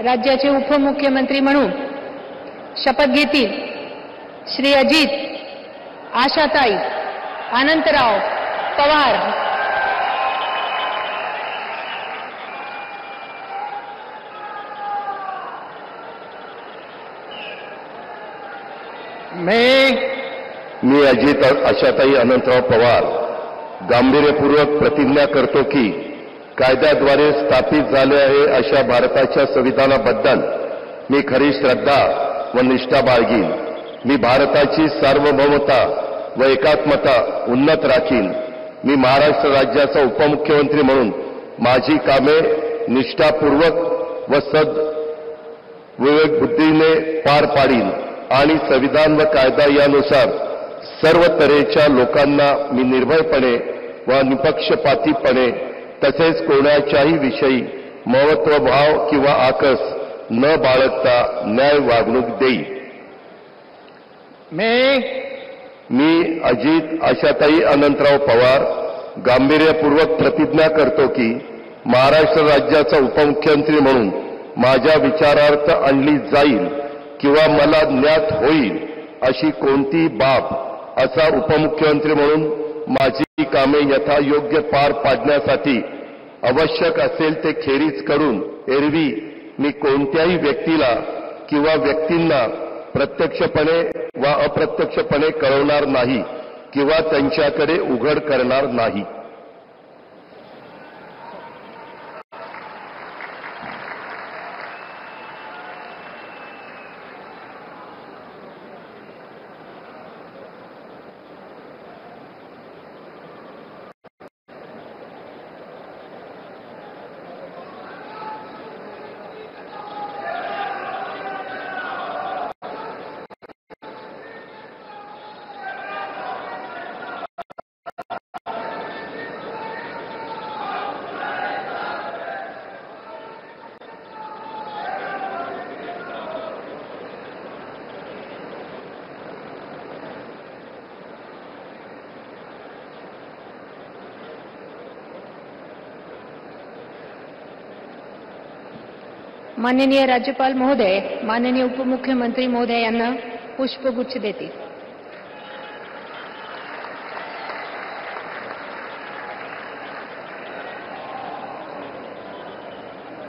राज्याचे उपमुख्यमंत्री म्हणून शपथ घेतील श्री अजित आशाताई अनंतराव पवार। मी अजित आशाताई अनंतराव पवार गांभीर्यपूर्वक प्रतिज्ञा करतो की कायद्याद्वारे स्थापित झाले आहे अशा भारताच्या संविधानाबद्दल मी खरी श्रद्धा व निष्ठा बाळगीन। मी भारताची सार्वभौमता व एकात्मता उन्नत राखीन। मी महाराष्ट्र राज्याचा उपमुख्यमंत्री म्हणून माझी कामे निष्ठापूर्वक व विवेकबुद्धीने पार पाडीन आणि संविधान व कायदा यानुसार सर्व तऱ्हेच्या लोकांना मी निर्भयपणे व निपक्षपातीपणे तसेच कोणाच्याही विषयी महत्त्वभाव किंवा आकस न बाळगता न्याय वागणूक देईन। मी अजित आशाताई अनंतराव पवार गांभीर्यपूर्वक प्रतिज्ञा करतो की महाराष्ट्र राज्याचा उपमुख्यमंत्री म्हणून माझ्या विचारार्थ आणली जाईल किंवा मला ज्ञात होईल अशी कोणती बाब असा उपमुख्यमंत्री म्हणून माझी कामे यथायोग्य पार पाडण्यासाठी आवश्यक असेल ते खेरीज करून एरवी मी कोणत्याही व्यक्तीला किंवा व्यक्तींना प्रत्यक्षपणे वा अप्रत्यक्षपणे कळवणार नाही किंवा त्यांच्याकडे उघड करणार नाही। माननीय राज्यपाल महोदय, माननीय उपमुख्यमंत्री महोदय यांना पुष्पगुच्छ देतील।